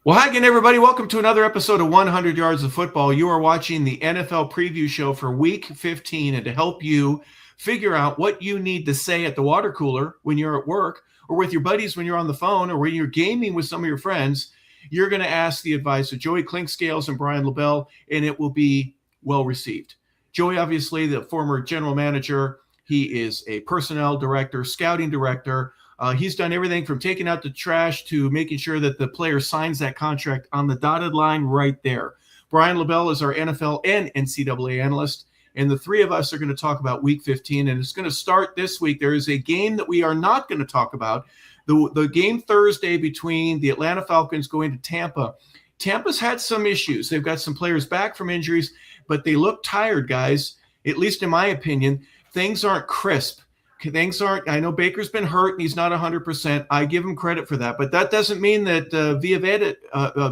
Well, hi again, everybody. Welcome to another episode of 100 Yards of Football. You are watching the NFL preview show for Week 15, and to help you figure out what you need to say at the water cooler when you're at work, or with your buddies when you're on the phone, or when you're gaming with some of your friends, you're going to ask the advice of Joey Clinkscales and Brian LeBel, and it will be well received. Joey, obviously, the former general manager, he is a personnel director, scouting director. He's done everything from taking out the trash to making sure that the player signs that contract on the dotted line right there. Brian LeBel is our NFL and NCAA analyst, and the three of us are going to talk about Week 15, and it's going to start this week. There is a game that we are not going to talk about, the game Thursday between the Atlanta Falcons going to Tampa. Tampa's had some issues. They've got some players back from injuries, but they look tired, guys, at least in my opinion. Things aren't crisp. I know Baker's been hurt and he's not 100%. I give him credit for that, but that doesn't mean that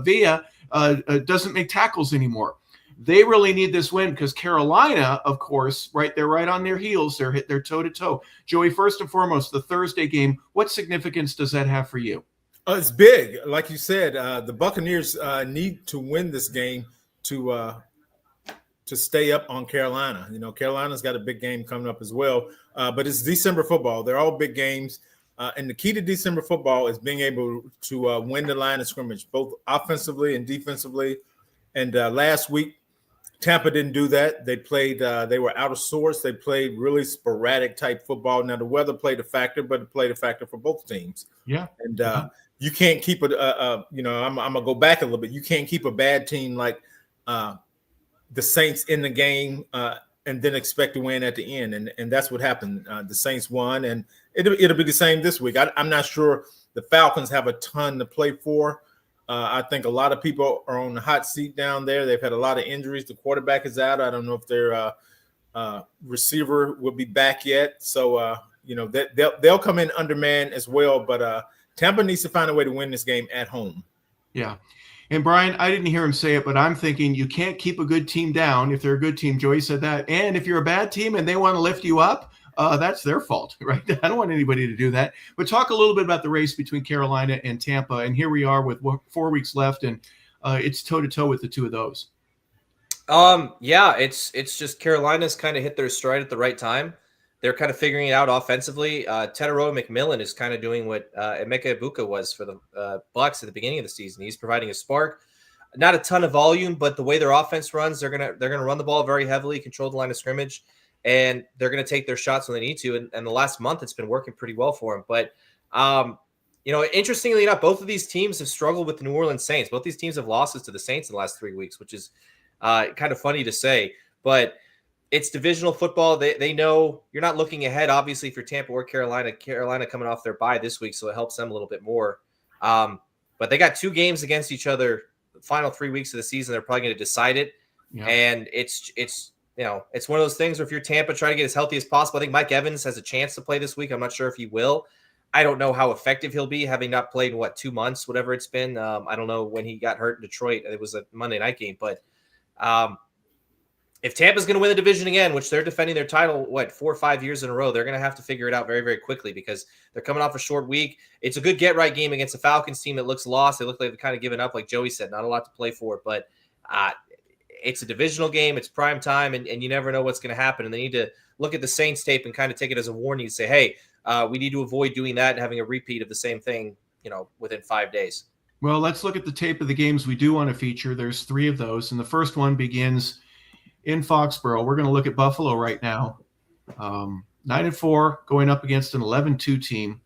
Villa doesn't make tackles anymore. They really need this win because Carolina, of course, they're right on their heels. They're toe-to-toe. Joey, first and foremost, the Thursday game, what significance does that have for you? It's big. Like you said, the Buccaneers need to win this game to stay up on Carolina. You know, Carolina's got a big game coming up as well, but it's December football. They're all big games, and the key to December football is being able to win the line of scrimmage, both offensively and defensively. And last week, Tampa didn't do that. They were out of sorts. They played really sporadic type football. Now, the weather played a factor, but it played a factor for both teams. Yeah. And you can't keep it, I'm going to go back a little bit. You can't keep a bad team like the Saints in the game and then expect to win at the end. And that's what happened. The Saints won, and it'll be the same this week. I'm not sure the Falcons have a ton to play for. I think a lot of people are on the hot seat down there. They've had a lot of injuries. The quarterback is out. I don't know if their receiver will be back yet. So, they'll come in undermanned as well. But Tampa needs to find a way to win this game at home. Yeah. And Brian, I didn't hear him say it, but I'm thinking you can't keep a good team down if they're a good team. Joey said that. And if you're a bad team and they want to lift you up, that's their fault, right? I don't want anybody to do that. But talk a little bit about the race between Carolina and Tampa. And here we are with 4 weeks left, and it's toe-to-toe with the two of those. It's just Carolina's kind of hit their stride at the right time. They're kind of figuring it out offensively. Teteroa McMillan is kind of doing what Emeka Egbuka was for the Bucs at the beginning of the season. He's providing a spark, not a ton of volume, but the way their offense runs, they're gonna run the ball very heavily, control the line of scrimmage, and they're gonna take their shots when they need to. And the last month, it's been working pretty well for them. But interestingly enough, both of these teams have struggled with the New Orleans Saints. Both these teams have losses to the Saints in the last 3 weeks, which is kind of funny to say, but it's divisional football. They know you're not looking ahead, obviously, for Tampa or Carolina. Carolina coming off their bye this week, so it helps them a little bit more. But they got 2 games against each other the final 3 weeks of the season. They're probably going to decide it. Yeah. And it's one of those things where if you're Tampa, try to get as healthy as possible. I think Mike Evans has a chance to play this week. I'm not sure if he will. I don't know how effective he'll be, having not played in 2 months, whatever it's been. I don't know when he got hurt in Detroit. It was a Monday night game, but if Tampa's going to win the division again, which they're defending their title, 4 or 5 years in a row, they're going to have to figure it out very, very quickly because they're coming off a short week. It's a good get-right game against the Falcons team that looks lost. They look like they've kind of given up, like Joey said, not a lot to play for. But it's a divisional game. It's prime time, and you never know what's going to happen. And they need to look at the Saints tape and kind of take it as a warning and say, hey, we need to avoid doing that and having a repeat of the same thing, within 5 days. Well, let's look at the tape of the games we do want to feature. There's 3 of those, and the first one begins in Foxborough. We're going to look at Buffalo right now. 9-4 going up against an 11-2 team.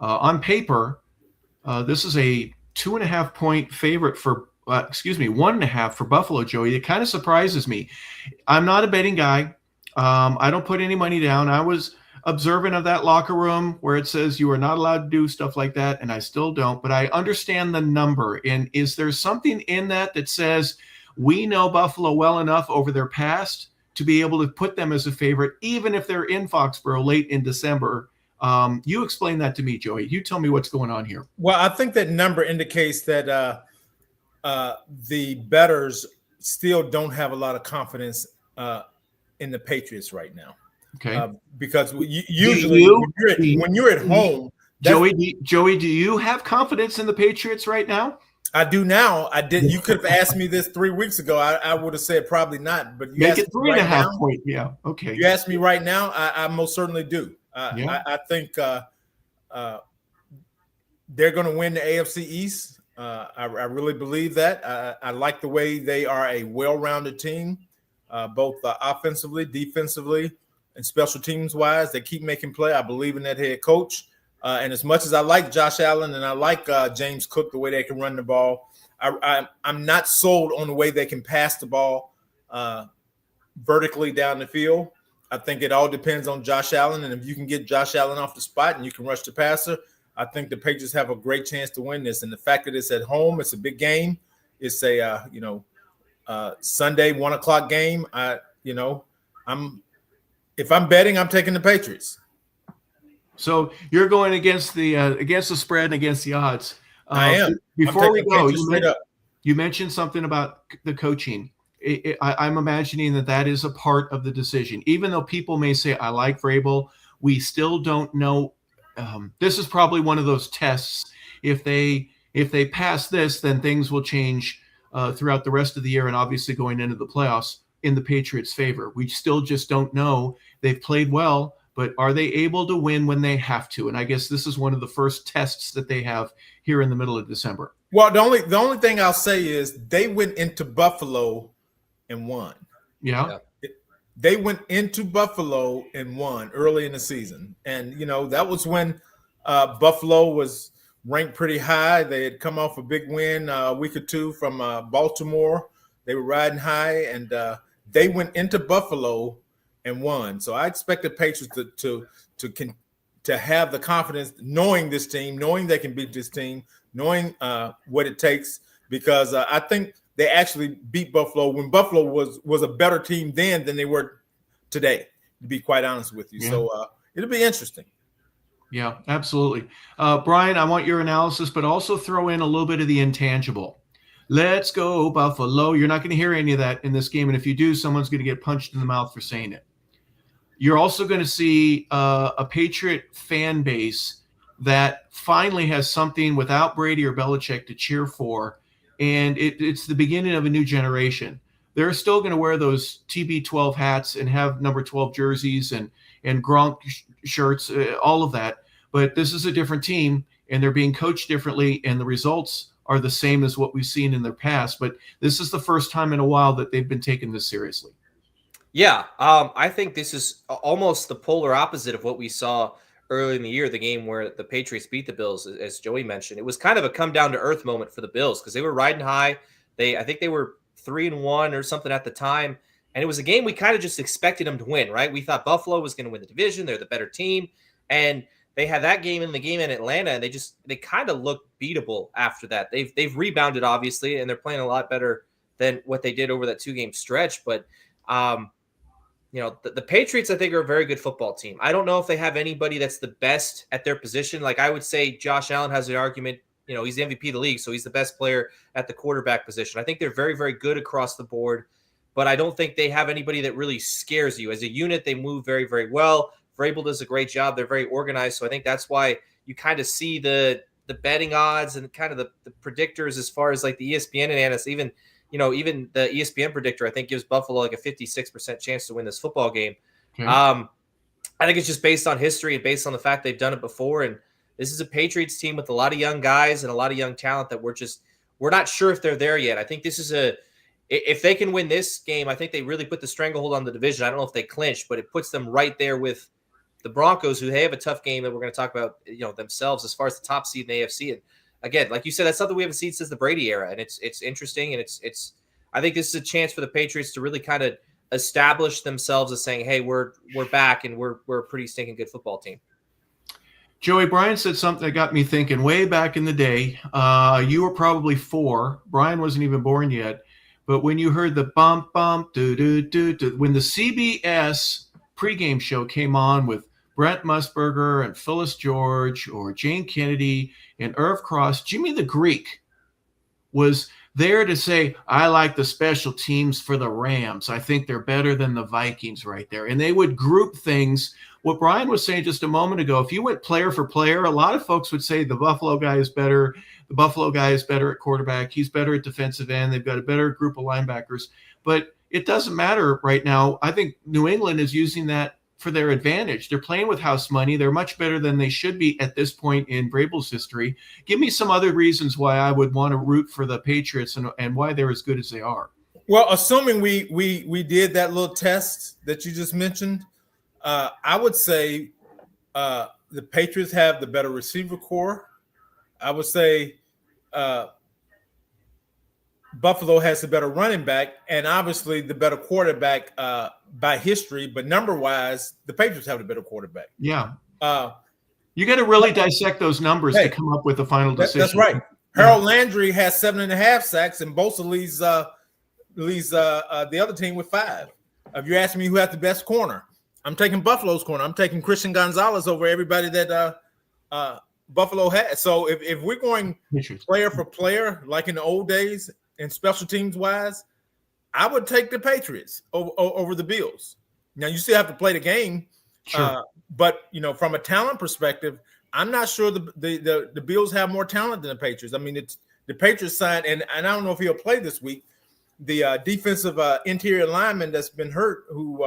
On paper, this is a 2.5 point favorite for 1.5 for Buffalo, Joey. It kind of surprises me. I'm not a betting guy. I don't put any money down. I was observant of that locker room where it says you are not allowed to do stuff like that, and I still don't, but I understand the number. And is there something in that says we know Buffalo well enough over their past to be able to put them as a favorite, even if they're in Foxborough late in December? You explain that to me, Joey. You tell me what's going on here. Well, I think that number indicates that the bettors still don't have a lot of confidence in the Patriots right now. Okay. Because usually when you're at home, Joey, do you have confidence in the Patriots right now? I do now. I did. You could have asked me this 3 weeks ago. I would have said probably not. But you Make asked it me three and right a half now. point. Yeah. Okay. You asked me right now. I most certainly do. Yeah. I think they're going to win the AFC East. I really believe that. I like the way they are a well-rounded team, both offensively, defensively, and special teams wise. They keep making play. I believe in that head coach. And as much as I like Josh Allen and I like James Cook, the way they can run the ball, I'm not sold on the way they can pass the ball vertically down the field. I think it all depends on Josh Allen. And if you can get Josh Allen off the spot and you can rush the passer, I think the Patriots have a great chance to win this. And the fact that it's at home, it's a big game. It's a Sunday 1 o'clock game. If I'm betting, I'm taking the Patriots. So you're going against the spread and against the odds. I am. Before we go, you mentioned something about the coaching. I'm imagining that is a part of the decision. Even though people may say, I like Vrabel, we still don't know. This is probably one of those tests. If they pass this, then things will change throughout the rest of the year and obviously going into the playoffs in the Patriots' favor. We still just don't know. They've played well, but are they able to win when they have to? And I guess this is one of the first tests that they have here in the middle of December. Well, the only thing I'll say is they went into Buffalo and won. Yeah. They went into Buffalo and won early in the season. And, that was when Buffalo was ranked pretty high. They had come off a big win a week or two from Baltimore. They were riding high, and they went into Buffalo and won. So I expect the Patriots to have the confidence, knowing this team, knowing they can beat this team, knowing what it takes, because I think they actually beat Buffalo when Buffalo was a better team then than they were today, to be quite honest with you. Yeah. So it'll be interesting. Yeah, absolutely. Brian, I want your analysis, but also throw in a little bit of the intangible. Let's go, Buffalo. You're not going to hear any of that in this game. And if you do, someone's going to get punched in the mouth for saying it. You're also going to see a Patriot fan base that finally has something without Brady or Belichick to cheer for. And it's the beginning of a new generation. They're still going to wear those TB12 hats and have number 12 jerseys and Gronk shirts, all of that. But this is a different team, and they're being coached differently, and the results are the same as what we've seen in their past. But this is the first time in a while that they've been taking this seriously. Yeah, I think this is almost the polar opposite of what we saw early in the year, the game where the Patriots beat the Bills, as Joey mentioned. It was kind of a come down to earth moment for the Bills because they were riding high. I think they were 3-1 or something at the time. And it was a game we kind of just expected them to win, right? We thought Buffalo was going to win the division. They're the better team. And they had that game in the game in Atlanta, and they kind of looked beatable after that. They've rebounded, obviously, and they're playing a lot better than what they did over that 2-game stretch. But, the Patriots, I think, are a very good football team. I don't know if they have anybody that's the best at their position. Like I would say Josh Allen has the argument, he's the MVP of the league, so he's the best player at the quarterback position. I think they're very, very good across the board, but I don't think they have anybody that really scares you. As a unit, they move very, very well. Vrabel does a great job. They're very organized, so I think that's why you kind of see the betting odds and kind of the predictors as far as like the ESPN and analysts, even the ESPN predictor, I think, gives Buffalo like a 56% chance to win this football game. Okay. I think it's just based on history and based on the fact they've done it before. And this is a Patriots team with a lot of young guys and a lot of young talent that we're not sure if they're there yet. I think this is if they can win this game, I think they really put the stranglehold on the division. I don't know if they clinch, but it puts them right there with the Broncos, who they have a tough game that we're going to talk about, themselves as far as the top seed in the AFC. And again, like you said, that's something we haven't seen since the Brady era, and it's interesting, and it's. I think this is a chance for the Patriots to really kind of establish themselves as saying, "Hey, we're back, and we're a pretty stinking good football team." Joey, Brian said something that got me thinking. Way back in the day, you were probably 4. Brian wasn't even born yet, but when you heard the bump bump do do do do, when the CBS pregame show came on with Brent Musburger and Phyllis George or Jane Kennedy and Irv Cross, Jimmy the Greek was there to say, I like the special teams for the Rams. I think they're better than the Vikings right there. And they would group things. What Brian was saying just a moment ago, if you went player for player, a lot of folks would say the Buffalo guy is better. The Buffalo guy is better at quarterback. He's better at defensive end. They've got a better group of linebackers. But it doesn't matter right now. I think New England is using that for their advantage. They're playing with house money. They're much better than they should be at this point in Vrabel's history. Give me some other reasons why I would want to root for the Patriots and why they're as good as they are. Well, assuming we did that little test that you just mentioned, I would say the Patriots have the better receiver core. I would say Buffalo has the better running back and obviously the better quarterback by history, but number-wise, the Patriots have the better quarterback. Yeah. You got to really dissect those numbers to come up with a final decision. That's right. Harold Landry has 7.5 sacks, and Bosa leads the other team with 5. If you're asking me who has the best corner, I'm taking Buffalo's corner. I'm taking Christian Gonzalez over everybody that Buffalo has. So if we're going player for player, like in the old days and special teams wise, I would take the Patriots over the Bills. Now you still have to play the game, sure. But from a talent perspective, I'm not sure the Bills have more talent than the Patriots. I mean, it's the Patriots signed, and I don't know if he'll play this week. The defensive interior lineman that's been hurt, who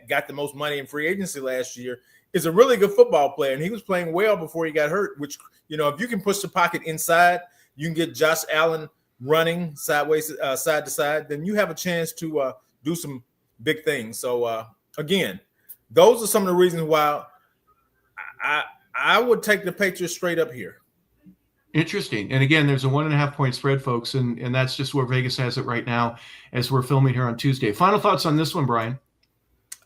got the most money in free agency last year, is a really good football player, and he was playing well before he got hurt. Which if you can push the pocket inside, you can get Josh Allen running sideways, side to side, then you have a chance to do some big things. So again, those are some of the reasons why I would take the Patriots straight up here. Interesting. And again, there's a 1.5 point spread, folks, and that's just where Vegas has it right now as we're filming here on Tuesday. Final thoughts on this one, Brian?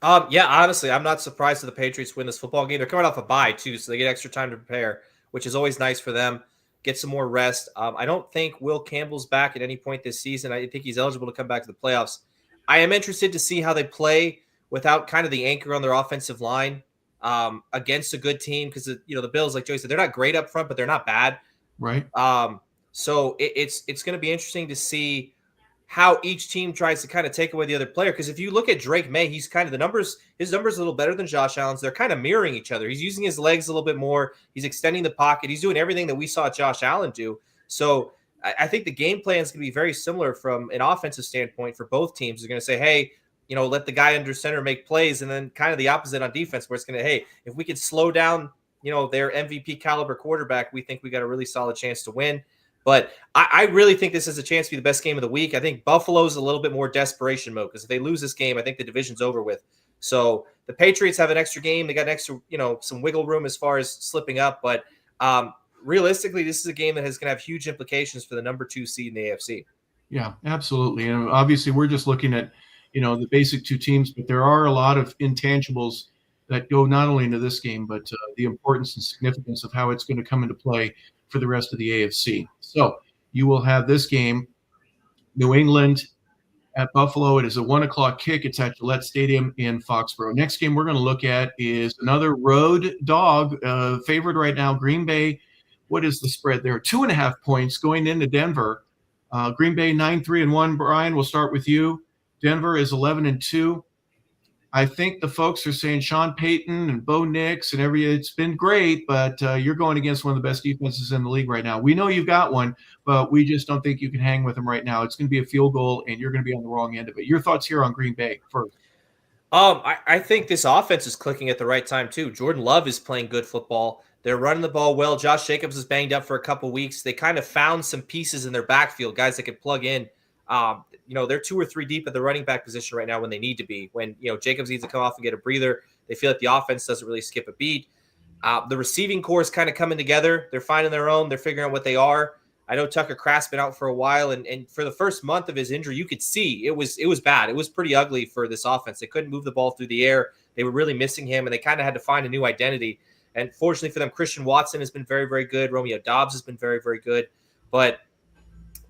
Yeah, honestly, I'm not surprised that the Patriots win this football game. They're coming off a bye too, so they get extra time to prepare, which is always nice for them. Get some more rest. I don't think Will Campbell's back at any point this season. I think he's eligible to come back to the playoffs. I am interested to see how they play without kind of the anchor on their offensive line against a good team, because the Bills, like Joey said, they're not great up front, but they're not bad. Right. So it's going to be interesting to see how each team tries to kind of take away the other player. Because if you look at Drake May, he's kind of his numbers a little better than Josh Allen's. They're kind of mirroring each other. He's using his legs a little bit more. He's extending the pocket. He's doing everything that we saw Josh Allen do. So I think the game plan is going to be very similar from an offensive standpoint for both teams. They're going to say, hey, let the guy under center make plays. And then kind of the opposite on defense, where it's going to, hey, if we could slow down, their MVP caliber quarterback, we think we got a really solid chance to win. But I really think this is a chance to be the best game of the week. I think Buffalo's a little bit more desperation mode, because if they lose this game, I think the division's over with. So the Patriots have an extra game. They got an extra, some wiggle room as far as slipping up. But realistically, this is a game that is going to have huge implications for the number 2 seed in the AFC. Yeah, absolutely. And obviously, we're just looking at, the basic 2 teams, but there are a lot of intangibles that go not only into this game, but the importance and significance of how it's going to come into play for the rest of the AFC. So you will have this game, New England at Buffalo. It is a 1:00 kick. It's at Gillette Stadium in Foxborough. Next game we're going to look at is another road dog, favored right now, Green Bay. What is the spread there? 2.5 points going into Denver. Green Bay 9-3-1. Brian, we'll start with you. Denver is 11-2. I think the folks are saying Sean Payton and Bo Nix and it's been great, but you're going against one of the best defenses in the league right now. We know you've got one, but we just don't think you can hang with them right now. It's going to be a field goal, and you're going to be on the wrong end of it. Your thoughts here on Green Bay first? I think this offense is clicking at the right time too. Jordan Love is playing good football. They're running the ball well. Josh Jacobs is banged up for a couple weeks. They kind of found some pieces in their backfield, guys that could plug in. They're 2 or 3 deep at the running back position right now when they need to be. When, Jacobs needs to come off and get a breather, they feel like the offense doesn't really skip a beat. The receiving core is kind of coming together. They're finding their own. They're figuring out what they are. I know Tucker Kraft's been out for a while, and for the first month of his injury, you could see it was bad. It was pretty ugly for this offense. They couldn't move the ball through the air. They were really missing him, and they kind of had to find a new identity. And fortunately for them, Christian Watson has been very, very good. Romeo Doubs has been very, very good. But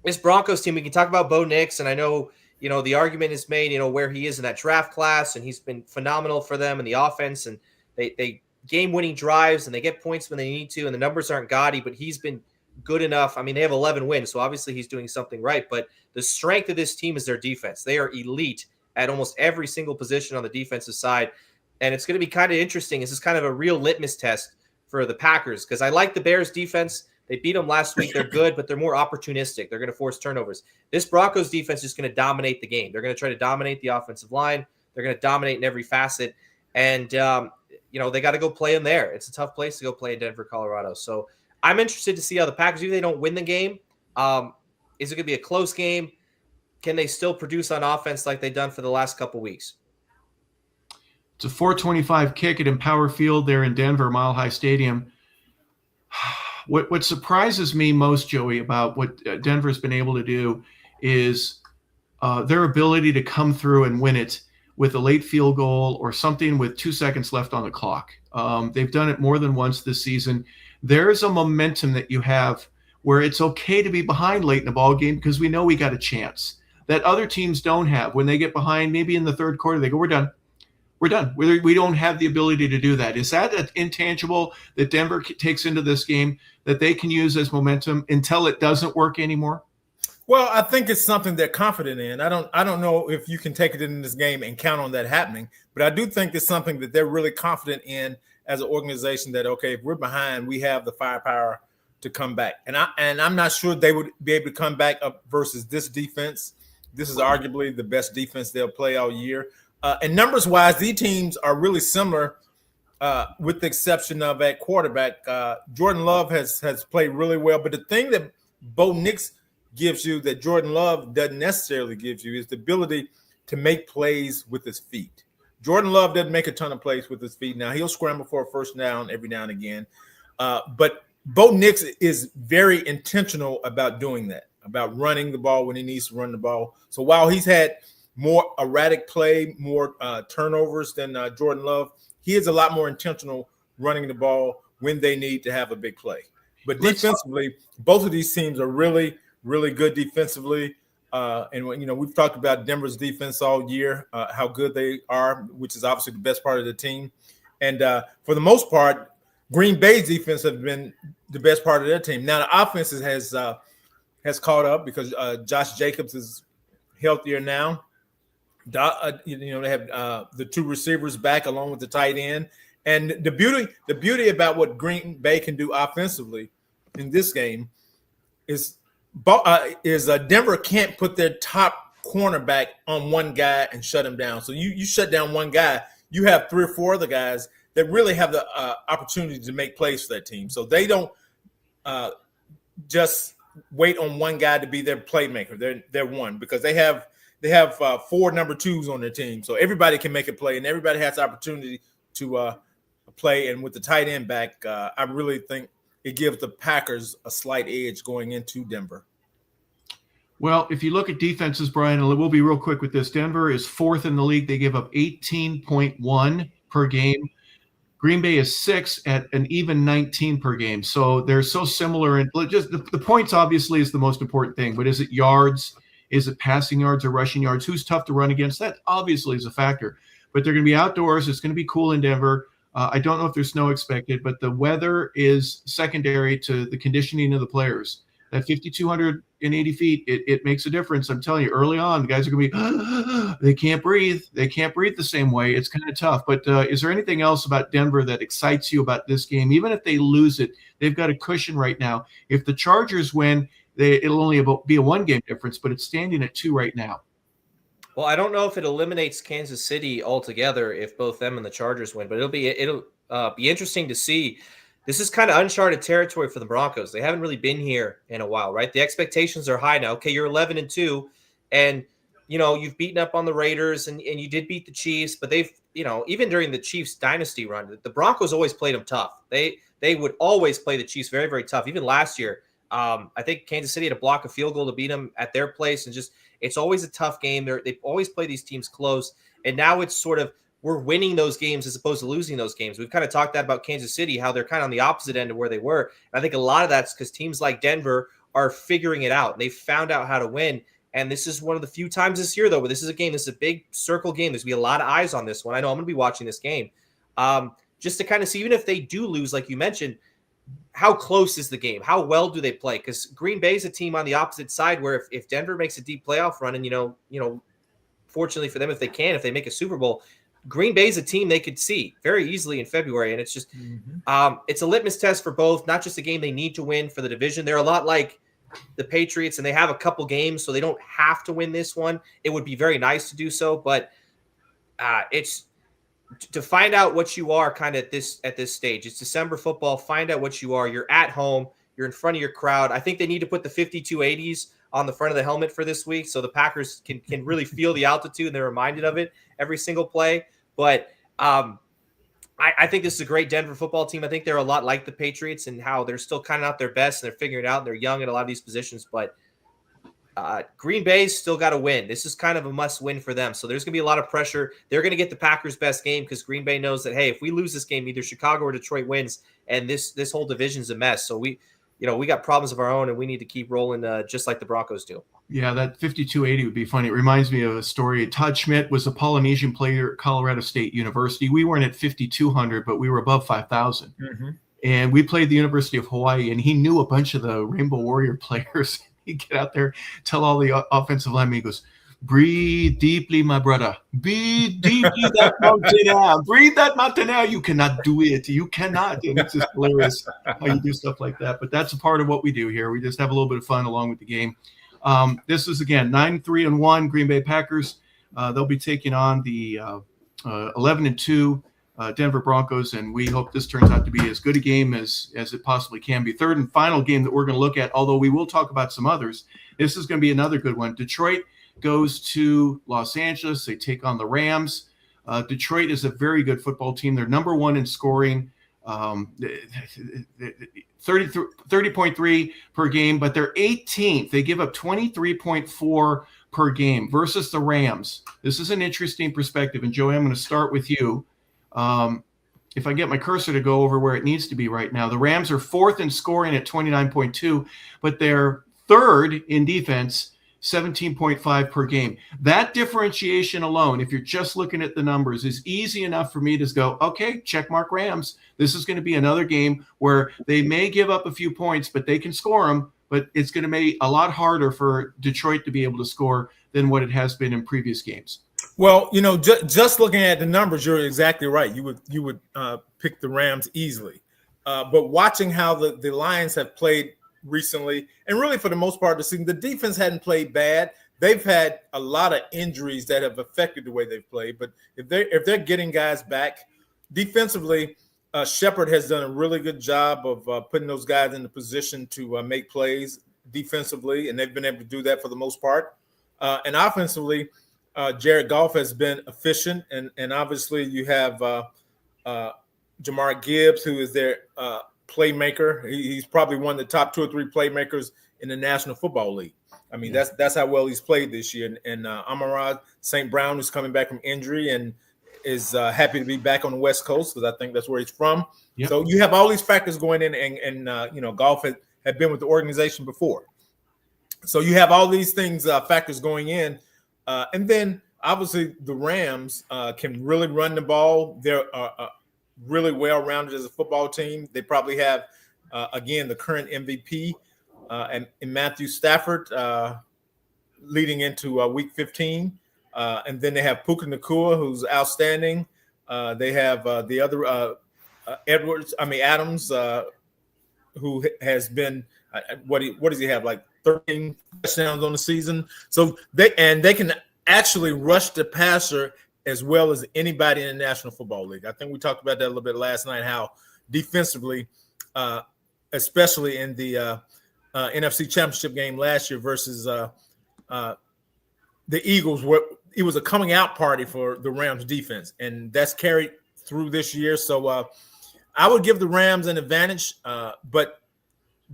this Broncos team, we can talk about Bo Nix, and I know, the argument is made, where he is in that draft class, and he's been phenomenal for them in the offense, and they game-winning drives, and they get points when they need to, and the numbers aren't gaudy, but he's been good enough. I mean, they have 11 wins, so obviously he's doing something right. But the strength of this team is their defense. They are elite at almost every single position on the defensive side. And it's going to be kind of interesting. This is kind of a real litmus test for the Packers because I like the Bears defense. They beat them last week. They're good, but they're more opportunistic. They're going to force turnovers. This Broncos defense is going to dominate the game. They're going to try to dominate the offensive line. They're going to dominate in every facet. And, they got to go play them there. It's a tough place to go play in Denver, Colorado. So I'm interested to see how the Packers, even if they don't win the game, is it going to be a close game? Can they still produce on offense like they've done for the last couple weeks? It's a 425 kick at Empower Field there in Denver, Mile High Stadium. What surprises me most, Joey, about what Denver's been able to do is their ability to come through and win it with a late field goal or something with 2 seconds left on the clock. They've done it more than once this season. There's a momentum that you have where it's okay to be behind late in the ball game because we know we got a chance that other teams don't have. When they get behind, maybe in the third quarter, they go, we're done. We're done. We don't have the ability to do that. Is that an intangible that Denver takes into this game that they can use as momentum until it doesn't work anymore? Well, I think it's something they're confident in. I don't know if you can take it in this game and count on that happening, but I do think it's something that they're really confident in as an organization that, okay, if we're behind, we have the firepower to come back. And I'm not sure they would be able to come back up versus this defense. This is arguably the best defense they'll play all year. And numbers-wise, these teams are really similar with the exception of at quarterback. Jordan Love has played really well. But the thing that Bo Nix gives you that Jordan Love doesn't necessarily give you is the ability to make plays with his feet. Jordan Love doesn't make a ton of plays with his feet. Now, he'll scramble for a first down every now and again. But Bo Nix is very intentional about doing that, about running the ball when he needs to run the ball. So while he's had more erratic play, more turnovers than Jordan Love, he is a lot more intentional running the ball when they need to have a big play. But defensively, both of these teams are really, really good defensively. And we've talked about Denver's defense all year, how good they are, which is obviously the best part of the team. And for the most part, Green Bay's defense has been the best part of their team. Now the offense has caught up because Josh Jacobs is healthier now. They have the two receivers back along with the tight end. And the beauty about what Green Bay can do offensively in this game is Denver can't put their top cornerback on one guy and shut him down. So you shut down one guy, you have 3 or 4 other guys that really have the opportunity to make plays for that team. So they don't just wait on one guy to be their playmaker. They're one because they have 4 number 2s on their team. So everybody can make a play and everybody has the opportunity to play. And with the tight end back, I really think it gives the Packers a slight edge going into Denver. Well, if you look at defenses, Brian, and we'll be real quick with this. Denver is 4th in the league. They give up 18.1 per game. Green Bay is 6th at an even 19 per game. So they're so similar. And just the points obviously is the most important thing. But is it yards? Is it passing yards or rushing yards? Who's tough to run against? That obviously is a factor. But they're going to be outdoors. It's going to be cool in Denver. I don't know if there's snow expected, but the weather is secondary to the conditioning of the players. That 5,280 feet, it makes a difference. I'm telling you, early on, the guys are going to be, they can't breathe. They can't breathe the same way. It's kind of tough. But is there anything else about Denver that excites you about this game? Even if they lose it, they've got a cushion right now. If the Chargers win, it'll only be a 1-game difference, but it's standing at 2 right now. Well, I don't know if it eliminates Kansas City altogether if both them and the Chargers win, but it'll be interesting to see. This is kind of uncharted territory for the Broncos. They haven't really been here in a while, right? The expectations are high now. Okay, you're 11-2, and you've beaten up on the Raiders, and you did beat the Chiefs, but they've even during the Chiefs dynasty run, the Broncos always played them tough. They would always play the Chiefs very, very tough. Even last year, I think Kansas City had to block a field goal to beat them at their place, and it's always a tough game. They always play these teams close, and now it's sort of we're winning those games as opposed to losing those games. We've kind of talked that about Kansas City, how they're kind of on the opposite end of where they were. And I think a lot of that's because teams like Denver are figuring it out. They've found out how to win, and this is one of the few times this year, though, where this is a big circle game. There's going to be a lot of eyes on this one. I know I'm going to be watching this game just to kind of see, even if they do lose, like you mentioned, how close is the game? How well do they play? Because Green Bay is a team on the opposite side where if Denver makes a deep playoff run, and fortunately for them, if they make a Super Bowl, Green Bay is a team they could see very easily in February. And it's just, it's a litmus test for both, not just a game they need to win for the division. They're a lot like the Patriots, and they have a couple games, so they don't have to win this one. It would be very nice to do so, but it's to find out what you are kind of at this stage. It's December football. Find out what you are. You're at home. You're in front of your crowd. I think they need to put the 5280s on the front of the helmet for this week so the Packers can really feel the altitude and they're reminded of it every single play. But I think this is a great Denver football team. I think they're a lot like the Patriots and how they're still kind of not their best and they're figuring it out. And they're young in a lot of these positions, but Green Bay's still got to win. This is kind of a must win for them. So there's going to be a lot of pressure. They're going to get the Packers' best game because Green Bay knows that, hey, if we lose this game, either Chicago or Detroit wins, and this whole division's a mess. So we got problems of our own, and we need to keep rolling just like the Broncos do. Yeah, that 5280 would be funny. It reminds me of a story. Todd Schmidt was a Polynesian player at Colorado State University. We weren't at 5200, but we were above 5000. And we played the University of Hawaii, and he knew a bunch of the Rainbow Warrior players. He'd get out there, tell all the offensive linemen, he goes, breathe deeply, my brother. Breathe deeply that mountain air. Breathe that mountain air. You cannot do it. You cannot. And it's just hilarious how you do stuff like that. But that's a part of what we do here. We just have a little bit of fun along with the game. This is, again, 9-3-1 Green Bay Packers. They'll be taking on the 11-2 Denver Broncos, and we hope this turns out to be as good a game as it possibly can be. Third and final game that we're going to look at, although we will talk about some others. This is going to be another good one. Detroit goes to Los Angeles. They take on the Rams. Detroit is a very good football team. They're number one in scoring, 30.3 per game, but they're 18th. They give up 23.4 per game versus the Rams. This is an interesting perspective. And Joey, I'm going to start with you. If I get my cursor to go over where it needs to be right now, the Rams are fourth in scoring at 29.2, but they're third in defense, 17.5 per game. That differentiation alone, if you're just looking at the numbers, is easy enough for me to go, okay, check mark Rams. This is going to be another game where they may give up a few points, but they can score them. But it's going to be a lot harder for Detroit to be able to score than what it has been in previous games. Well, just looking at the numbers, you're exactly right. You would pick the Rams easily. But watching how the Lions have played recently, and really for the most part, the defense hadn't played bad. They've had a lot of injuries that have affected the way they've played. But if they're getting guys back defensively, Shepard has done a really good job of putting those guys in the position to make plays defensively, and they've been able to do that for the most part. And offensively, Jared Goff has been efficient, and obviously you have Jamar Gibbs, who is their playmaker. He's probably one of the top 2 or 3 playmakers in the National Football League. I mean, that's how well he's played this year. And Amon-Ra St. Brown, who's coming back from injury and is happy to be back on the West Coast because I think that's where he's from. Yep. So you have all these factors going in, and Goff had been with the organization before. So you have all these things, factors going in. And then, obviously, the Rams can really run the ball. They're really well-rounded as a football team. They probably have, again, the current MVP and Matthew Stafford leading into Week 15. And then they have Puka Nacua, who's outstanding. They have the other Adams, who has been what does he have, like 13 touchdowns on the season. So they can actually rush the passer as well as anybody in the National Football League. I think we talked about that a little bit last night, how defensively, especially in the NFC Championship game last year versus the Eagles, it was a coming out party for the Rams defense, and that's carried through this year. So I would give the Rams an advantage, but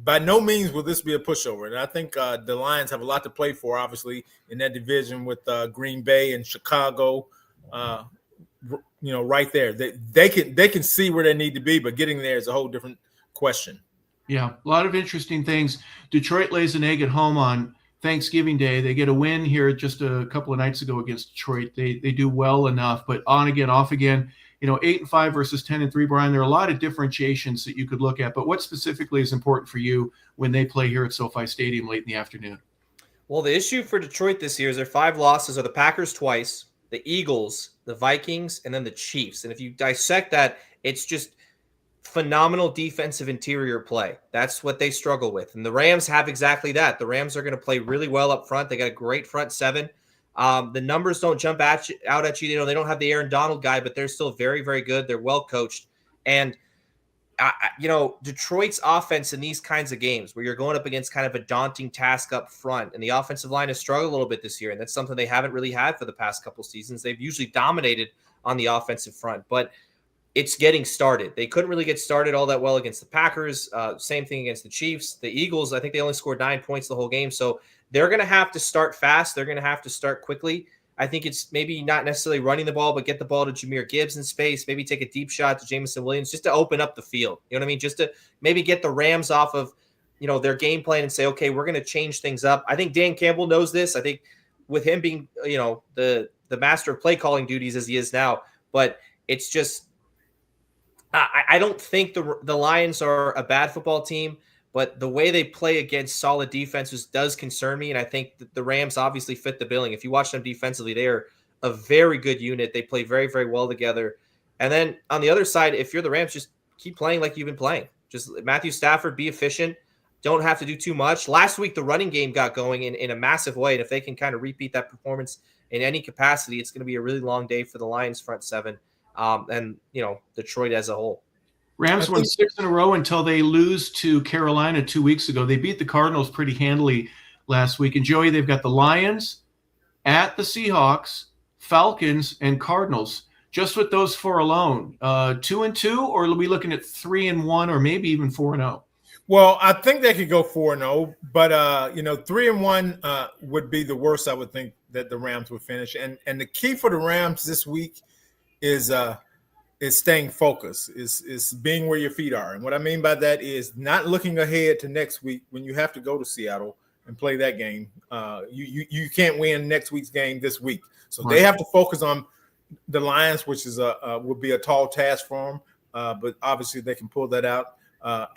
by no means will this be a pushover. And I think the Lions have a lot to play for, obviously, in that division with Green Bay and Chicago, right there. They can see where they need to be, but getting there is a whole different question. Yeah, a lot of interesting things. Detroit lays an egg at home on Thanksgiving Day. They get a win here just a couple of nights ago against Detroit. They do well enough, but on again, off again. 8-5 versus 10-3, Brian. There are a lot of differentiations that you could look at, but what specifically is important for you when they play here at SoFi Stadium late in the afternoon? Well, the issue for Detroit this year is their 5 losses are the Packers twice, the Eagles, the Vikings, and then the Chiefs. And if you dissect that, it's just phenomenal defensive interior play. That's what they struggle with. And the Rams have exactly that. The Rams are going to play really well up front. They got a great front seven. The numbers don't jump out at you. They don't have the Aaron Donald guy, but they're still very, very good. They're well coached. And, Detroit's offense in these kinds of games where you're going up against kind of a daunting task up front, and the offensive line has struggled a little bit this year, and that's something they haven't really had for the past couple seasons. They've usually dominated on the offensive front, but it's getting started. They couldn't really get started all that well against the Packers. Same thing against the Chiefs. The Eagles, I think they only scored 9 points the whole game. So they're going to have to start fast. They're going to have to start quickly. I think it's maybe not necessarily running the ball, but get the ball to Jahmyr Gibbs in space, maybe take a deep shot to Jameson Williams just to open up the field. You know what I mean? Just to maybe get the Rams off of, their game plan and say, okay, we're going to change things up. I think Dan Campbell knows this. I think with him being, the master of play calling duties as he is now, but it's just, I don't think the Lions are a bad football team, but the way they play against solid defenses does concern me, and I think that the Rams obviously fit the billing. If you watch them defensively, they are a very good unit. They play very, very well together. And then on the other side, if you're the Rams, just keep playing like you've been playing. Just Matthew Stafford, be efficient. Don't have to do too much. Last week, the running game got going in a massive way, and if they can kind of repeat that performance in any capacity, it's going to be a really long day for the Lions front seven. And Detroit as a whole. Rams won 6 in a row until they lose to Carolina 2 weeks ago. They beat the Cardinals pretty handily last week. And Joey, they've got the Lions, at the Seahawks, Falcons, and Cardinals. Just with those 4 alone, 2-2, or are we looking at 3-1, or maybe even 4-0? Well, I think they could go 4-0, but 3-1 would be the worst. I would think that the Rams would finish. And the key for the Rams this week is staying focused, is being where your feet are. And what I mean by that is not looking ahead to next week when you have to go to Seattle and play that game. You can't win next week's game this week. So They have to focus on the Lions, which is will be a tall task for them. But obviously they can pull that out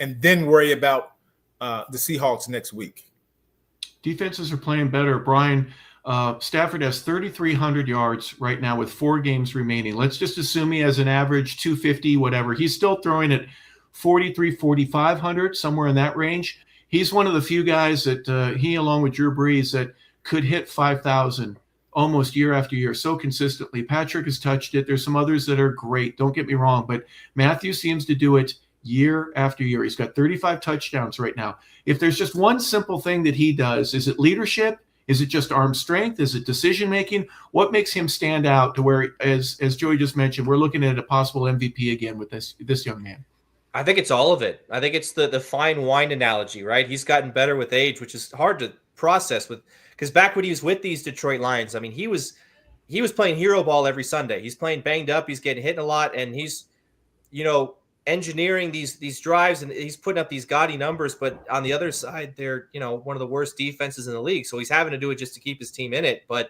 and then worry about the Seahawks next week. Defenses are playing better. Brian, Stafford has 3,300 yards right now with 4 games remaining. Let's just assume he has an average 250, whatever. He's still throwing at 4,500, somewhere in that range. He's one of the few guys that he, along with Drew Brees, that could hit 5,000 almost year after year so consistently. Patrick has touched it. There's some others that are great. Don't get me wrong, but Matthew seems to do it year after year. He's got 35 touchdowns right now. If there's just one simple thing that he does, is it leadership? Is it just arm strength? Is it decision-making? What makes him stand out to where, as Joey just mentioned, we're looking at a possible MVP again with this young man? I think it's all of it. I think it's the fine wine analogy, right? He's gotten better with age, which is hard to process because back when he was with these Detroit Lions, I mean, he was playing hero ball every Sunday. He's playing banged up. He's getting hit a lot, and he's, engineering these drives, and he's putting up these gaudy numbers, but on the other side, they're one of the worst defenses in the league. So he's having to do it just to keep his team in it. But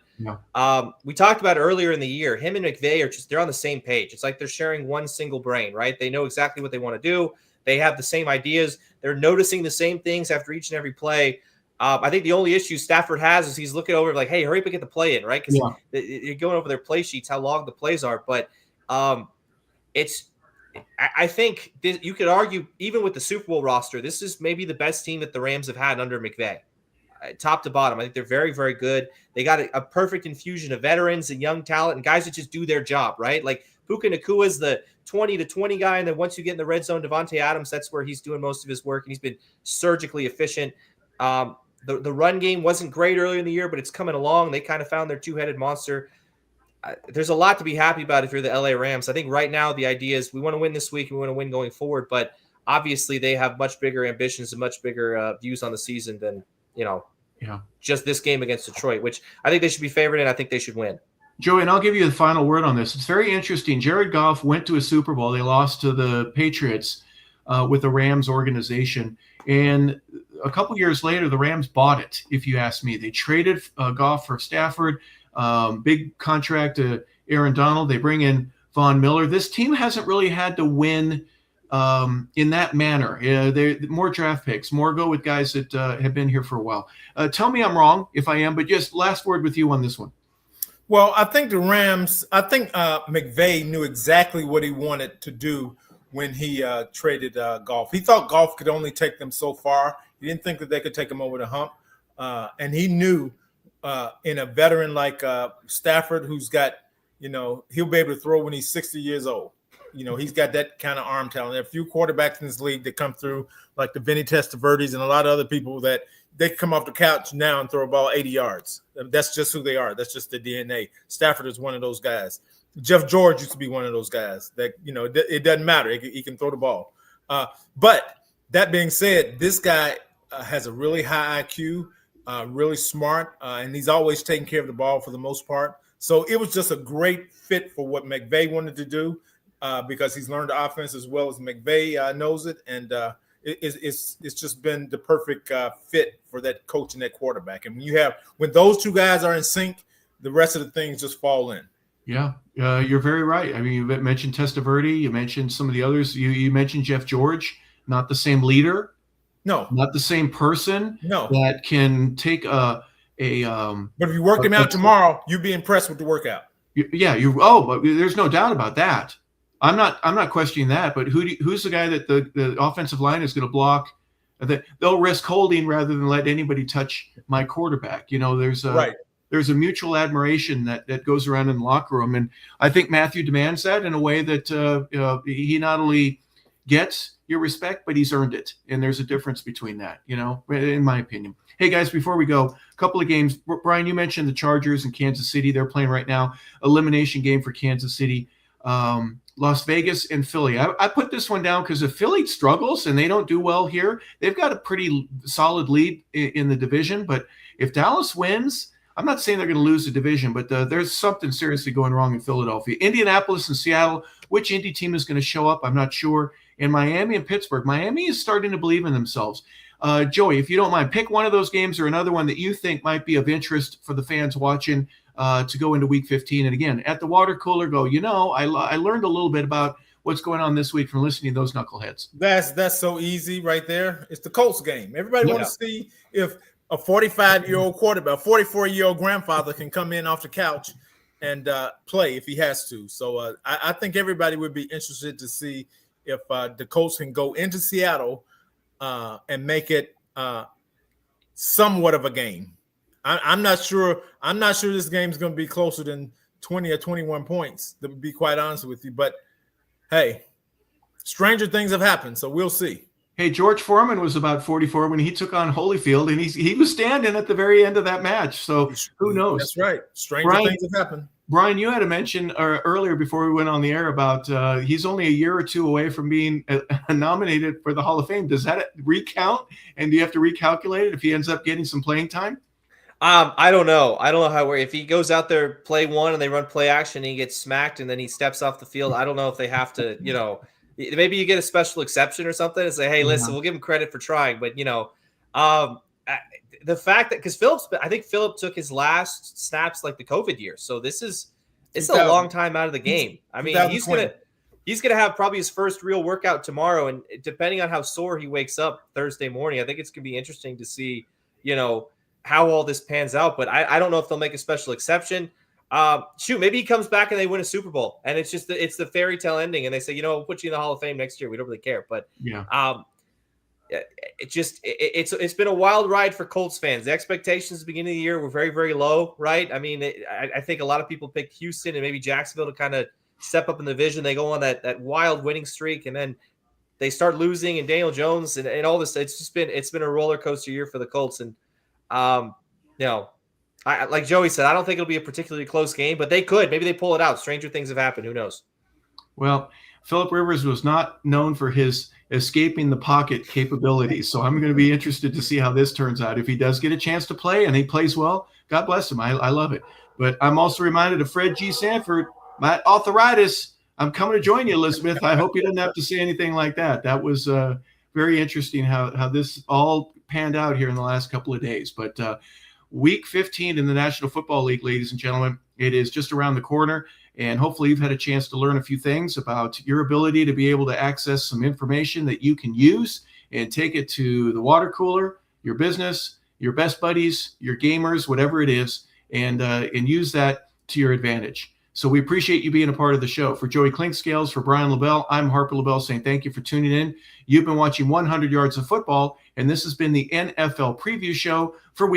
we talked about earlier in the year, him and McVay they're on the same page. It's like they're sharing one single brain, right? They know exactly what they want to do. They have the same ideas. They're noticing the same things after each and every play. I think the only issue Stafford has is he's looking over like, hey, hurry up and get the play in, right? Because you're going over their play sheets, how long the plays are. But I think you could argue, even with the Super Bowl roster, this is maybe the best team that the Rams have had under McVay, top to bottom. I think they're very, very good. They got a perfect infusion of veterans and young talent and guys that just do their job, right? Like Puka Nacua is the 20-20 guy, and then once you get in the red zone, Devontae Adams, that's where he's doing most of his work, and he's been surgically efficient. The run game wasn't great earlier in the year, but it's coming along. They kind of found their two-headed monster. There's a lot to be happy about if you're the LA Rams. I think right now the idea is we want to win this week and we want to win going forward, but obviously they have much bigger ambitions and much bigger views on the season than, just this game against Detroit, which I think they should be favored and I think they should win. Joey, and I'll give you the final word on this. It's very interesting. Jared Goff went to a Super Bowl. They lost to the Patriots. with the Rams organization. And a couple years later, the Rams bought it, if you ask me. They traded Goff for Stafford, big contract to Aaron Donald. They bring in Von Miller. This team hasn't really had to win in that manner. They're more draft picks, more go with guys that have been here for a while. Tell me I'm wrong if I am, but just last word with you on this one. Well, I think the Rams, McVay knew exactly what he wanted to do when he traded Goff. He thought Goff could only take them so far. He didn't think that they could take him over the hump. And he knew in a veteran like Stafford, who's got, he'll be able to throw when he's 60 years old. He's got that kind of arm talent. There are a few quarterbacks in this league that come through, like the Vinny Testaverdes and a lot of other people that they come off the couch now and throw a ball 80 yards. That's just who they are. That's just the DNA. Stafford is one of those guys. Jeff George used to be one of those guys that, it doesn't matter. He can throw the ball. But that being said, this guy has a really high IQ, really smart, and he's always taking care of the ball for the most part. So it was just a great fit for what McVay wanted to do because he's learned the offense as well as McVay knows it. And it's just been the perfect fit for that coach and that quarterback. And when those two guys are in sync, the rest of the things just fall in. Yeah, you're very right. I mean, you mentioned Testaverde, you mentioned some of the others. You mentioned Jeff George, not the same leader. No. Not the same person. No. That can take but if you work him out tomorrow, you'd be impressed with the workout. But there's no doubt about that. I'm not questioning that, but who's the guy that the offensive line is going to block? That they'll risk holding rather than let anybody touch my quarterback. There's a mutual admiration that goes around in the locker room, and I think Matthew demands that in a way that he not only gets your respect, but he's earned it, and there's a difference between that. In my opinion. Hey guys, before we go, a couple of games. Brian, you mentioned the Chargers and Kansas City. They're playing right now. Elimination game for Kansas City. Las Vegas and Philly. I put this one down because if Philly struggles and they don't do well here, they've got a pretty solid lead in the division. But if Dallas wins, I'm not saying they're going to lose the division, but there's something seriously going wrong in Philadelphia. Indianapolis and Seattle, which Indy team is going to show up, I'm not sure. And Miami and Pittsburgh. Miami is starting to believe in themselves. Joey, if you don't mind, pick one of those games or another one that you think might be of interest for the fans watching to go into Week 15. And again, at the water cooler, go, I learned a little bit about what's going on this week from listening to those knuckleheads. That's so easy right there. It's the Colts game. Everybody wants to see if a 45-year-old quarterback, a 44-year-old grandfather can come in off the couch and play if he has to. So I think everybody would be interested to see if the Colts can go into Seattle and make it somewhat of a game. I'm not sure. I'm not sure this game is going to be closer than 20 or 21 points. To be quite honest with you, but hey, stranger things have happened, so we'll see. Hey, George Foreman was about 44 when he took on Holyfield, and he was standing at the very end of that match. So who knows? That's right. Stranger things have happened. Brian, you had a mention earlier before we went on the air about he's only a year or two away from being nominated for the Hall of Fame. Does that recount? And do you have to recalculate it if he ends up getting some playing time? I don't know. I don't know how if he goes out there, play one, and they run play action, and he gets smacked, and then he steps off the field. I don't know if they have to, maybe you get a special exception or something and say, hey, listen, we'll give him credit for trying. But, the fact that because I think Phillip took his last snaps like the COVID year. So it's a long time out of the game. I mean, he's gonna have probably his first real workout tomorrow. And depending on how sore he wakes up Thursday morning, I think it's gonna be interesting to see, how all this pans out. But I don't know if they'll make a special exception. Maybe he comes back and they win a Super Bowl, and it's just it's the fairy tale ending, and they say, we'll put you in the Hall of Fame next year. We don't really care, but it's been a wild ride for Colts fans. The expectations at the beginning of the year were very, very low, right? I mean, I think a lot of people picked Houston and maybe Jacksonville to kind of step up in the division. They go on that wild winning streak, and then they start losing, and Daniel Jones and all this. It's been a roller coaster year for the Colts, and like Joey said, I don't think it'll be a particularly close game, but they could. Maybe they pull it out. Stranger things have happened. Who knows? Well, Philip Rivers was not known for his escaping the pocket capabilities, so I'm going to be interested to see how this turns out. If he does get a chance to play and he plays well, God bless him. I love it. But I'm also reminded of Fred G. Sanford, my arthritis. I'm coming to join you, Elizabeth. I hope you didn't have to say anything like that. That was very interesting how this all panned out here in the last couple of days. But week 15 in the National Football League, ladies and gentlemen, it is just around the corner. And hopefully you've had a chance to learn a few things about your ability to be able to access some information that you can use and take it to the water cooler, your business, your best buddies, your gamers, whatever it is, and use that to your advantage. So we appreciate you being a part of the show. For Joey Clinkscales, for Brian LeBel, I'm Harper LeBel saying thank you for tuning in. You've been watching 100 Yards of Football, and this has been the NFL Preview Show for week